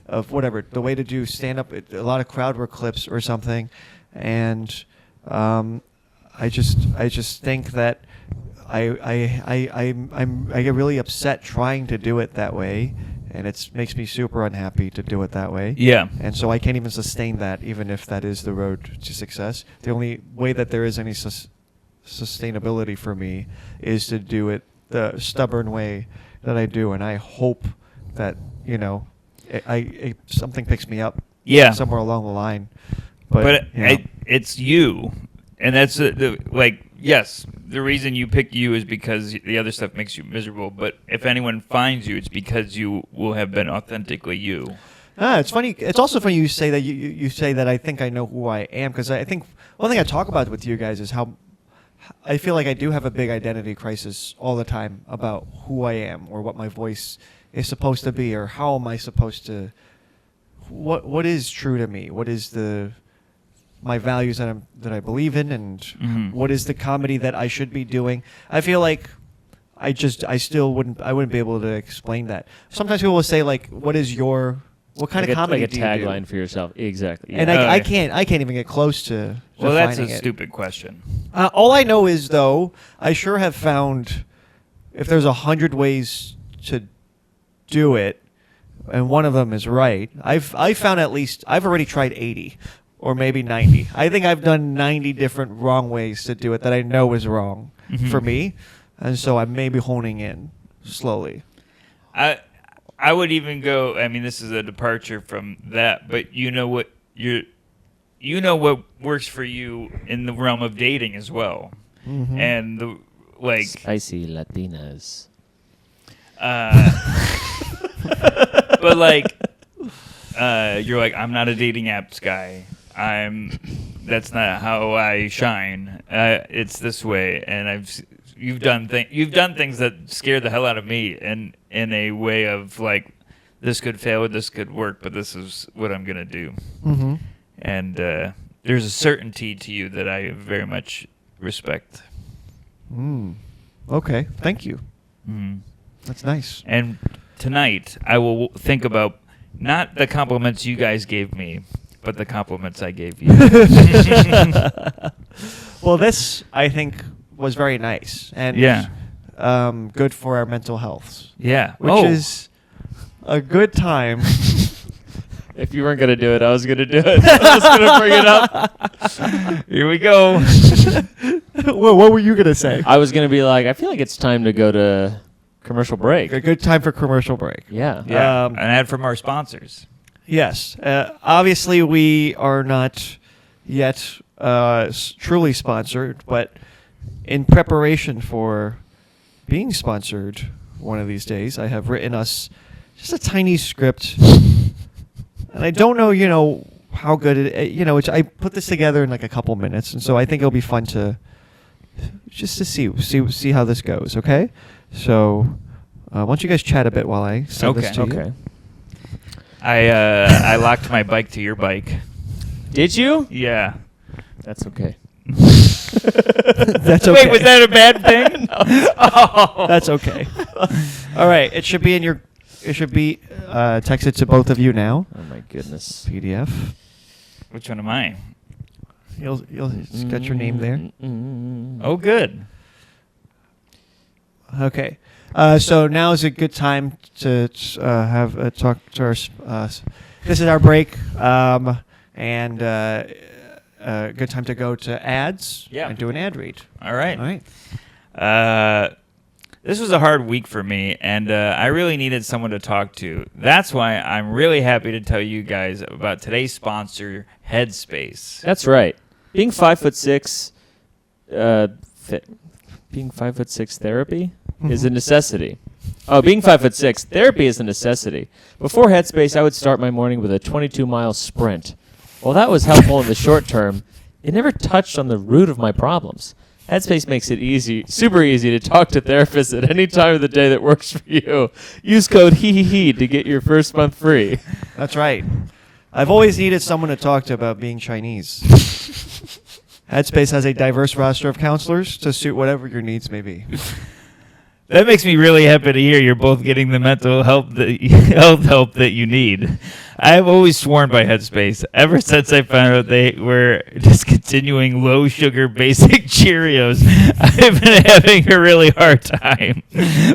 of whatever, the way to do stand up, a lot of crowd work clips or something, and I just think that I get really upset trying to do it that way, and it makes me super unhappy to do it that way. Yeah. And so I can't even sustain that, even if that is the road to success. The only way that there is any sustainability for me is to do it the stubborn way that I do, and I hope that something picks me up. Yeah. Somewhere along the line. But it's you, and that's yes, the reason you pick you is because the other stuff makes you miserable. But if anyone finds you, it's because you will have been authentically you. It's funny. It's also funny you say that you say that I think I know who I am, because I think one thing I talk about with you guys is how I feel like I do have a big identity crisis all the time about who I am or what my voice is supposed to be, or how am I supposed to, what is true to me, what is my values that I believe in, and what is the comedy that I should be doing. I feel like I wouldn't be able to explain that. Sometimes people will say like, what kind of comedy like a do you do? tagline for yourself, exactly. And Yeah. I can't even get close to Well, that's a defining it. stupid question. All I know is, though, I sure have found if there's 100 ways to do it, and one of them is right, I've found at least, I've already tried 80 or maybe 90. I think I've done 90 different wrong ways to do it that I know is wrong for me, and so I'm maybe honing in slowly. I would even go. I mean, this is a departure from that, but you know what works for you in the realm of dating as well, and Spicy Latinas. But you're like, I'm not a dating apps guy. That's not how I shine. It's this way, and you've done things that scare the hell out of me, and in a way of like, this could fail, this could work, but this is what I'm gonna do. Mm-hmm. And there's a certainty to you that I very much respect. Okay, thank you. Mm. That's nice. And tonight, I will think about not the compliments you guys gave me, but the compliments I gave you. Well, this, I think, was very nice. And good for our mental health. Yeah. Which is a good time. If you weren't going to do it, I was going to do it. I was going to bring it up. Here we go. Well, what were you going to say? I was going to be like, I feel like it's time to go to commercial break. A good time for commercial break. Yeah. Yeah. An ad from our sponsors. Yes. Obviously, we are not yet truly sponsored, but in preparation for being sponsored one of these days, I have written us just a tiny script. And I don't know, how good it, I put this together in like a couple minutes, and so I think it'll be fun to see how this goes. Okay, so why don't you guys chat a bit while I send this to you? Okay. I locked my bike to your bike. Did you? Yeah. That's okay. That's okay. Wait, was that a bad thing? Oh. That's okay. All right, it should be in your. It should be texted to both of you now. Oh my goodness. PDF. Which one am I? You'll get your name there. Oh, good. Okay. So now is a good time to have a talk to our. This is our break, and good time to go to ads and do an ad read. All right. All right. This was a hard week for me, and I really needed someone to talk to. That's why I'm really happy to tell you guys about today's sponsor, Headspace. That's right. Being 5'6", being 5'6" therapy is a necessity. Oh, being 5'6", therapy is a necessity. Before Headspace, I would start my morning with a 22-mile sprint. While that was helpful in the short term, it never touched on the root of my problems. Headspace makes it super easy to talk to therapists at any time of the day that works for you. Use code HeHeHe to get your first month free. That's right. I've always needed someone to talk to about being Chinese. Headspace has a diverse roster of counselors to suit whatever your needs may be. That makes me really happy to hear you're both getting the mental health help that you need. I've always sworn by Headspace ever since I found out they were discontinuing low-sugar basic Cheerios. I've been having a really hard time.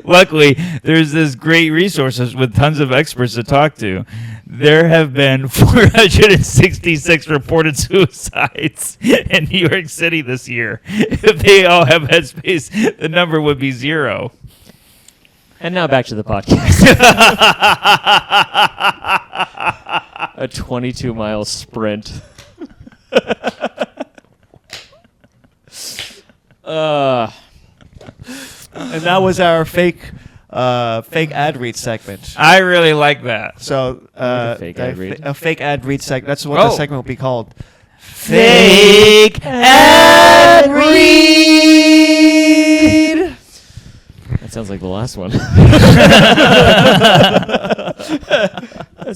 Luckily, there's this great resources with tons of experts to talk to. There have been 466 reported suicides in New York City this year. If they all have Headspace, the number would be 0. And now back to the podcast. A 22-mile sprint. And that was our fake ad read segment. I really like that. So a fake ad read? A fake ad read segment. That's what the segment will be called. Fake ad read. That sounds like the last one. That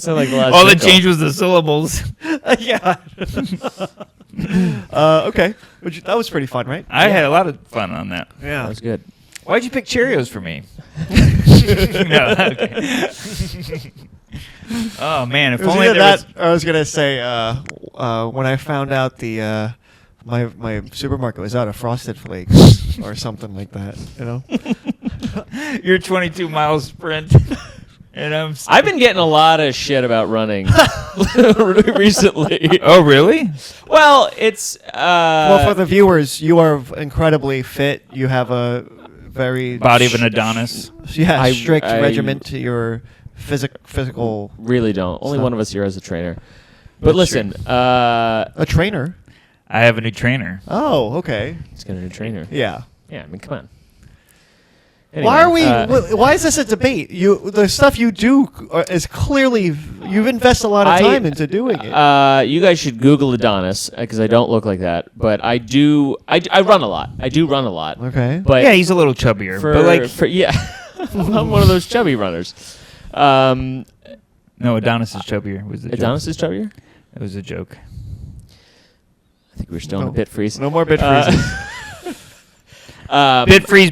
sounds like the last. All that jingle. changed was the syllables. Yeah. Okay. That was pretty fun, right? I had a lot of fun on that. Yeah. That was good. Why'd you pick Cheerios for me? No, okay. Oh man, if It was only either there that, was. or I was gonna say when I found out the my supermarket was out of Frosted Flakes or something like that. You know. Your 22-mile sprint, and I've been getting a lot of shit about running recently. Oh really? Well, it's Well, for the viewers, you are incredibly fit. You have a very Body of an Adonis. strict I regimen to your physical. really don't. Only So- one of us here has a trainer. But That's listen, A trainer. I have a new trainer. Oh, okay. he's got a new trainer. Yeah. Yeah, I mean, come on. Why are we? Anyway, Why is this a debate? The stuff you do is clearly you've invested a lot of time into doing it. You guys should Google Adonis because I don't look like that, but I do. I run a lot. I do run a lot. Okay. But Yeah, he's a little chubbier, for, but like yeah, I'm one of those chubby runners. no, Adonis is chubbier. Was the Adonis joke. is chubbier. It was a joke. I think we're still in No. a bit freeze. No more bit freezing.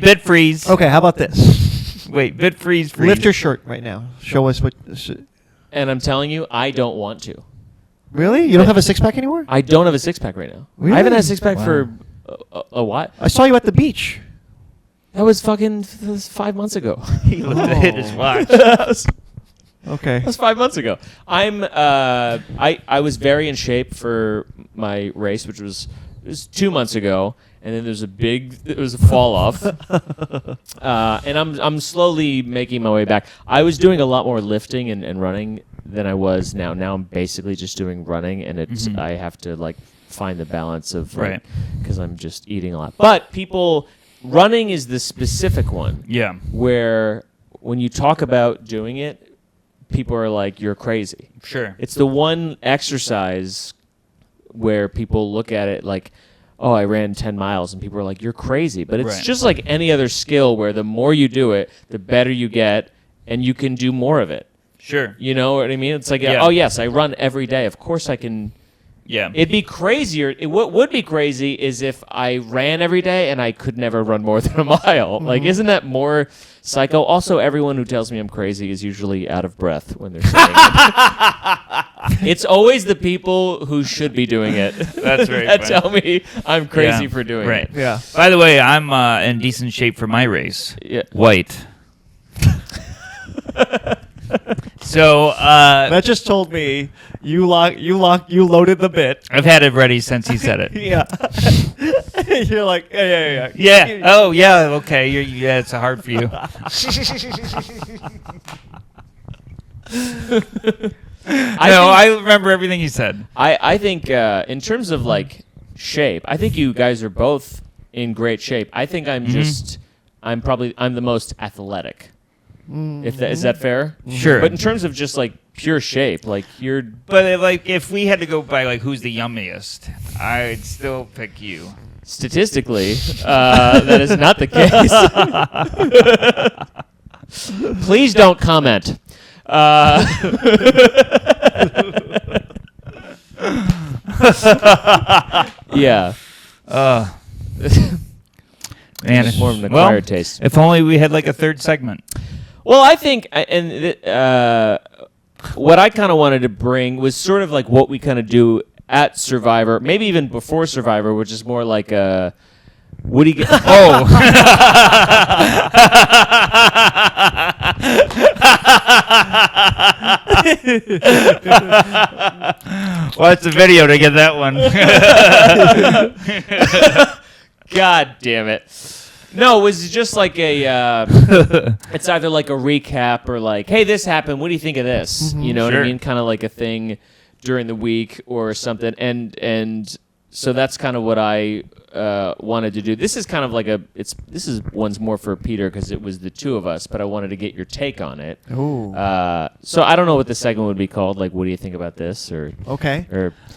Bit freeze. Okay. How about this? Wait, bit freeze. Lift your shirt right now. Show us what. And I'm telling you, I don't want to. Really? You don't have a six pack anymore? I don't have a six pack right now. Really? I haven't had a six pack Wow. for a while. I saw you at the beach. That was fucking 5 months ago. He looked at hit his watch. Okay. That was 5 months ago. I was very in shape for my race, which was 2 months ago, and then there was a fall off, and I'm slowly making my way back. I was doing a lot more lifting and running than I was now. Now I'm basically just doing running, and it's I have to like find the balance of Right. because I'm just eating a lot. But running is the specific one. Yeah. Where when you talk about doing it, people are like, you're crazy. Sure. It's the one exercise where people look at it like, oh, I ran 10 miles, and people are like, you're crazy. But it's Right. just like any other skill where the more you do it, the better you get, and you can do more of it. Sure. You know what I mean? It's like, Yeah. oh, yes, I run every day. Of course I can Yeah. It'd be crazier. What would be crazy is if I ran every day and I could never run more than a mile. Like, isn't that more psycho? Also, everyone who tells me I'm crazy is usually out of breath when they're saying it. It's always the people who should be doing it. That's very that funny. tell me I'm crazy Yeah. for doing Right. it. Yeah. By the way, I'm in decent shape for my race. Yeah. White. So That just told me you loaded the bit. I've had it ready since he said it. Yeah. You're like, yeah. Yeah. Oh, yeah. Okay. Yeah, it's hard for you. I remember everything you said. I think in terms of like shape, I think you guys are both in great shape. I think I'm I'm the most athletic. Is that fair? Sure. But in terms of just like pure shape, like you're. But like, if we had to go by like who's the yummiest, I'd still pick you. Statistically, that is not the case. Please don't comment. Yeah. Man, It's more of an acquired taste. If only we had like a third segment. Well, I think, what I kind of wanted to bring was sort of like what we kind of do at Survivor, maybe even before Survivor, which is more like a Woody. Oh. Watch the video to get that one. God damn it. No, it was just like a. It's either like a recap or like, hey, this happened. What do you think of this? You know what I Sure. mean? Kind of like a thing during the week or something. And so that's kind of what I wanted to do. This is kind of like this is one's more for Peter because it was the two of us, but I wanted to get your take on it. Ooh. So I don't know what the segment would be called. Like, what do you think about this? Or Okay.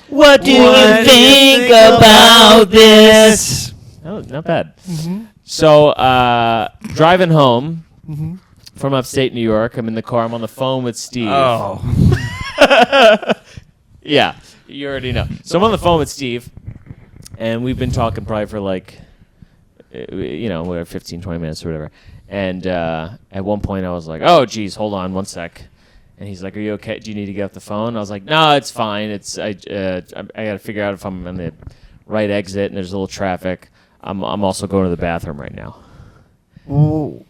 what do you think about this? Oh, not bad. So driving home from upstate New York, I'm in the car. I'm on the phone with Steve. Oh. Yeah, you already know. So I'm on the phone with Steve, and we've been talking probably for like, whatever, 15, 20 minutes or whatever. And at one point I was like, oh, geez, hold on one sec. And he's like, are you okay? Do you need to get off the phone? I was like, no, it's fine. I got to figure out if I'm on the right exit and there's a little traffic. I'm also going to the bathroom right now. Ooh.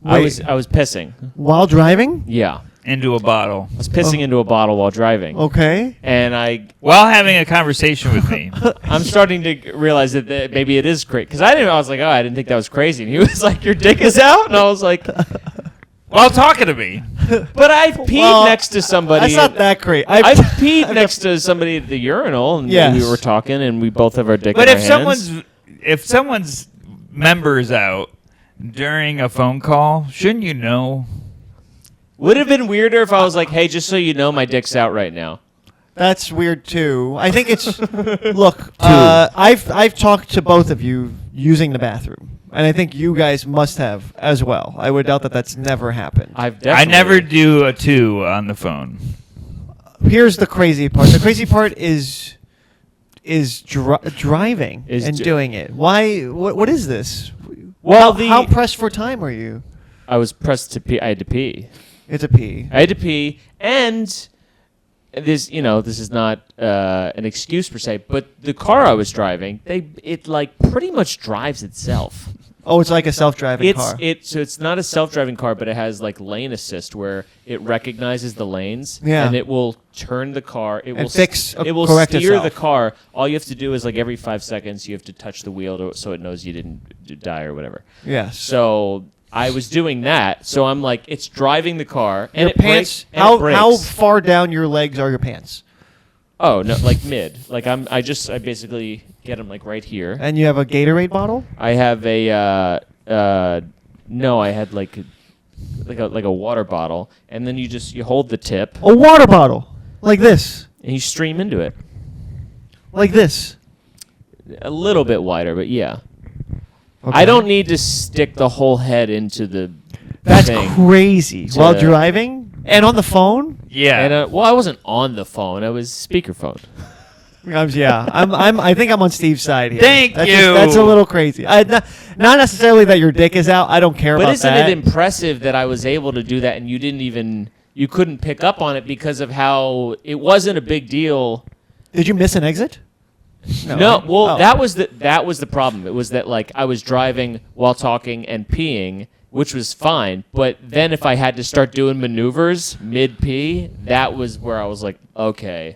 I Wait. was pissing. While driving? Yeah. Into a bottle. I was pissing into a bottle while driving. Okay. And While having a conversation with me. I'm starting to realize that maybe it is crazy. Because I was like, oh, I didn't think that was crazy. And he was like, your dick is out? And I was like, While talking to me. but I peed next to somebody. That's not that great. I peed next to somebody at the urinal, and Yes. we were talking, and we both have our dick But in our hands. if someone's member is out during a phone call, shouldn't you know? Would have been weirder if I was like, hey, just so you know, my dick's out right now. That's weird too. I think it's look. I've talked to both of you using the bathroom, and I think you guys must have as well. I would doubt that that's never happened. I've definitely. I never do a 2 on the phone. Here's the crazy part. The crazy part is driving and doing it. Why? What is this? Well, how pressed for time are you? I was pressed to pee. I had to pee. It's a pee. I had to pee, and this is not an excuse per se, but the car I was driving, it like pretty much drives itself. Oh, it's like a self-driving car. So it's not a self-driving car, but it has like lane assist where it recognizes the lanes, Yeah. and it will turn the car. It will it will correct steer itself. the car. All you have to do is like every 5 seconds you have to touch the wheel so it knows you didn't die or whatever. Yes. So I was doing that. So I'm like, it's driving the car, and Your it pants. brakes. And it How brakes. far down your legs are your pants? Oh no, like mid. Like I basically get them like right here. And you have a Gatorade bottle? I have a no, I had like a water bottle, and then you hold the tip A water bottle, like this, and you stream into it. like this. A little bit wider, but yeah. Okay. I don't need to stick the whole head into the That's thing. crazy. to- While driving and on the phone. Yeah. And well, I wasn't on the phone. I was speakerphone. I think I'm on Steve's side here. Thank you. That's a little crazy. Not necessarily that your dick is out. I don't care But about isn't that. it impressive that I was able to do that and you couldn't pick up on it because of how it wasn't a big deal. Did you miss an exit? No, right? well, Oh. that was the problem. It was that like I was driving while talking and peeing, which was fine. But then if I had to start doing maneuvers mid pee, that was where I was like, okay,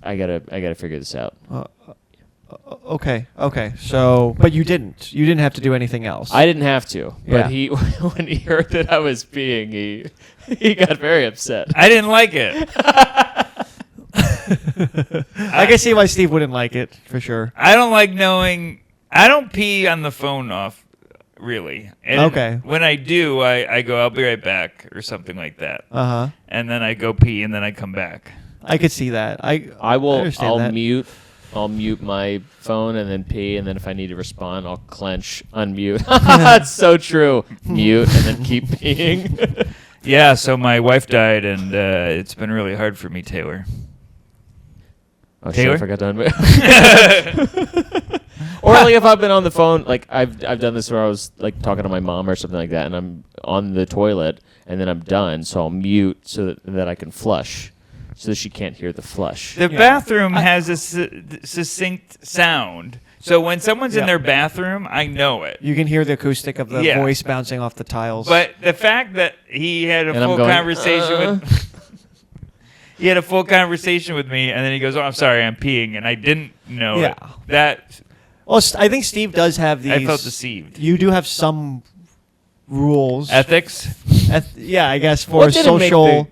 I gotta figure this out. Okay. So, but you didn't. You didn't have to do anything else. I didn't have to, Yeah. but he when he heard that I was peeing, he got very upset. I didn't like it. I can see why Steve wouldn't like it for sure. I don't like knowing. I don't pee on the phone off, really. And Okay. when I do, I go, I'll be right back, or something like that. And then I go pee, and then I come back. I could see that. I will. understand I'll that. mute. I'll mute my phone and then pee, and then if I need to respond, I'll clench, unmute. That's so true. Mute and then keep peeing. Yeah, so my wife died, and it's been really hard for me, Taylor. Oh, Taylor? shit, I forgot to unmute. Or like if I've been on the phone, like I've done this where I was like talking to my mom or something like that, and I'm on the toilet, and then I'm done, so I'll mute so that I can flush, so that she can't hear the flush. The bathroom has a succinct sound. So when someone's in Yeah. their bathroom, I know it. You can hear the acoustic of the Yeah. voice bouncing off the tiles. But the fact that he had a And I'm full going, conversation with he had a full conversation with me, and then he goes, "Oh, I'm sorry, I'm peeing," and I didn't know Yeah. it. That well, I think Steve does have these. I felt deceived. You do have some rules. Ethics. Yeah, I guess for Well, a it didn't make social,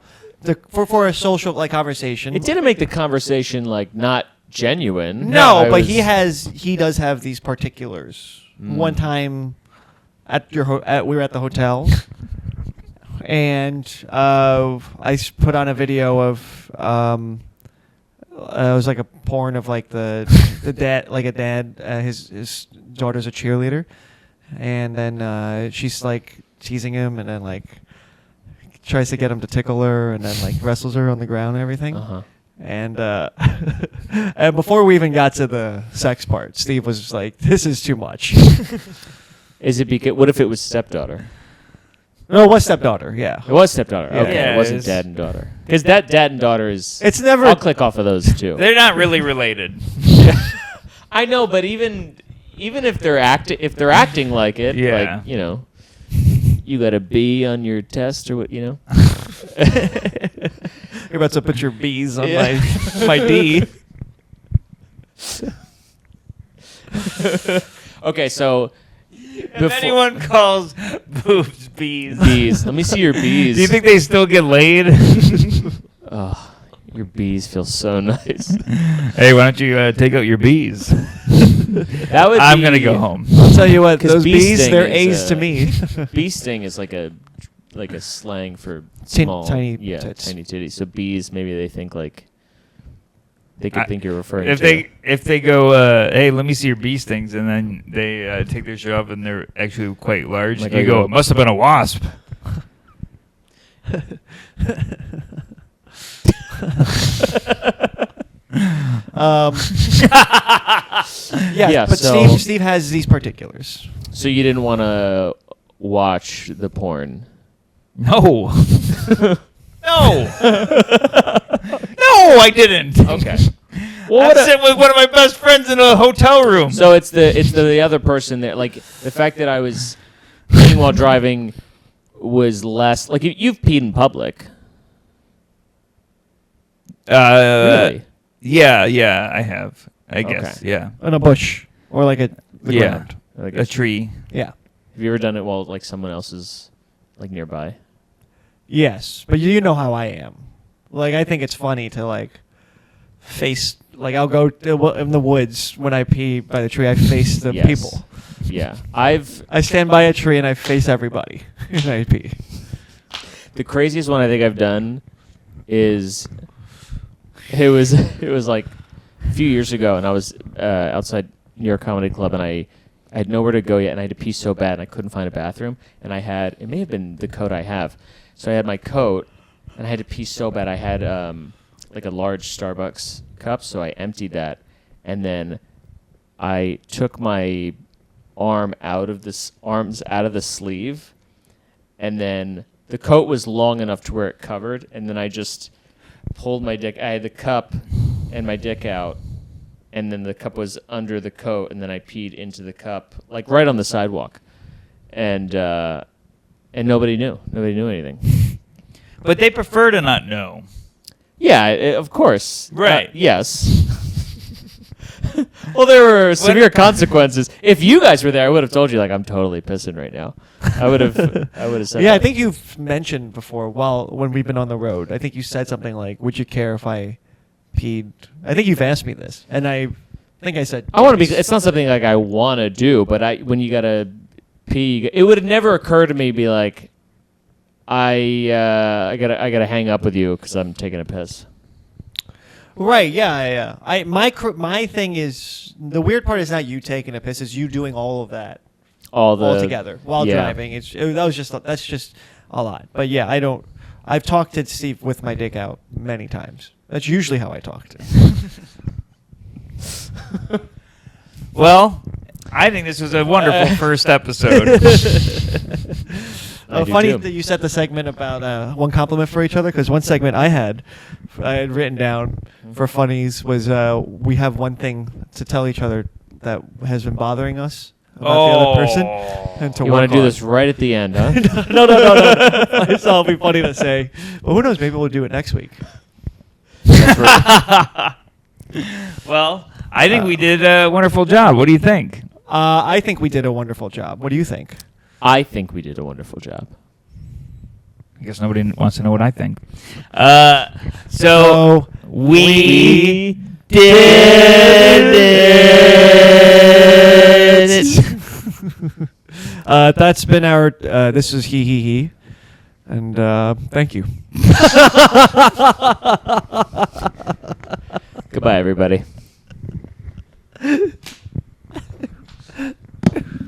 for a social like conversation. It didn't make the conversation like not genuine. No, I but was- he does have these particulars. Mm. One time, at we were at the hotel, and I put on a video of it was like a porn of like the dad, like a dad, his daughter's a cheerleader, and then she's like teasing him, and then like tries to get him to tickle her, and then like wrestles her on the ground and everything. Uh-huh. And and before we even got to the sex part, Steve was just like, "This is too much." Is it because? What if it was stepdaughter? No, it was stepdaughter. Yeah, It was stepdaughter. Yeah. Okay, Yeah, it wasn't it's- dad and daughter. Because that dad and daughter is. it's never. I'll click off of those too. They're not really related. I know, but even if they're acting like it, Yeah. like you got a B on your test or what, You're about to put your B's on my D. Okay, so If anyone calls boobs bees, B's. Let me see your B's. do you think they still get laid? Oh, your B's feel so nice. Hey, why don't you take out your bees? That would I'm be- gonna go home. I'll tell you what, 'Cause those bee B's, sting they're is, A's to me. Bee sting is like a slang for Tin- small, tiny yeah, tits. tiny titties. So bees, maybe they think like they could I- think you're referring If to. they go, hey, let me see your bee stings, and then they take their shirt off and they're actually quite large, Like you I go, go- it must have been a wasp. Yeah, but so- Steve has these particulars. So you didn't want to watch the porn. No. No. No, I didn't. Okay. Well, I what a- sat with one of my best friends in a hotel room. So it's the other person that, like, the fact that I was peeing while driving was less like you've peed in public. Really? Yeah, I have. I guess. Okay. Yeah. In a bush or like the Yeah. ground. Like A tree. Yeah. Have you ever done it while like someone else is like nearby? Yes, but you know how I am. Like, I think it's funny to like face. Like, I'll go in the woods when I pee by the tree. I face the Yes. people. Yeah, I stand by a tree and I face everybody. And I pee. the craziest one I think I've done is it was like a few years ago, and I was outside New York Comedy Club, and I had nowhere to go yet, and I had to pee so bad, and I couldn't find a bathroom, and it may have been the coat I have, so I had my coat, and I had to pee so bad. I had like a large Starbucks cup, so I emptied that, and then I took my arms out of the sleeve, and then the coat was long enough to where it covered, and then I just pulled my dick. I had the cup and my dick out, and then the cup was under the coat, and then I peed into the cup, like right on the sidewalk, and nobody knew. Nobody knew anything. But they prefer to not know. Yeah, of course. Right. Yes. Well, there were severe consequences. If you guys were there, I would have told you, like, I'm totally pissing right now. I would have said Yeah, that. I think you've mentioned before, when we've been on the road, I think you said something like, would you care if I peed? I think you've asked me this, and I think I said I want to be. yes. It's not something like I want to do, but when you gotta pee, it would have never occurred to me to be like, I gotta hang up with you because I'm taking a piss. Right, yeah. My thing is, the weird part is not you taking a piss, is you doing all of that all together while driving. That's just a lot. But yeah, I've talked to Steve with my dick out many times. That's usually how I talk to him. Well, I think this was a wonderful first episode. Funny too. that you set the segment about one compliment for each other, because one segment I had written down for funnies was we have one thing to tell each other that has been bothering us about the other person. And to You work want to do on. this right at the end, huh? No. It'll be funny to say. Well, who knows? Maybe we'll do it next week. Well, I think we did a wonderful job. What do you think? I think we did a wonderful job. What do you think? I think we did a wonderful job. I guess nobody wants to know what I think. So we did it. That's been our. This is HeHeHe, and thank you. Goodbye, everybody.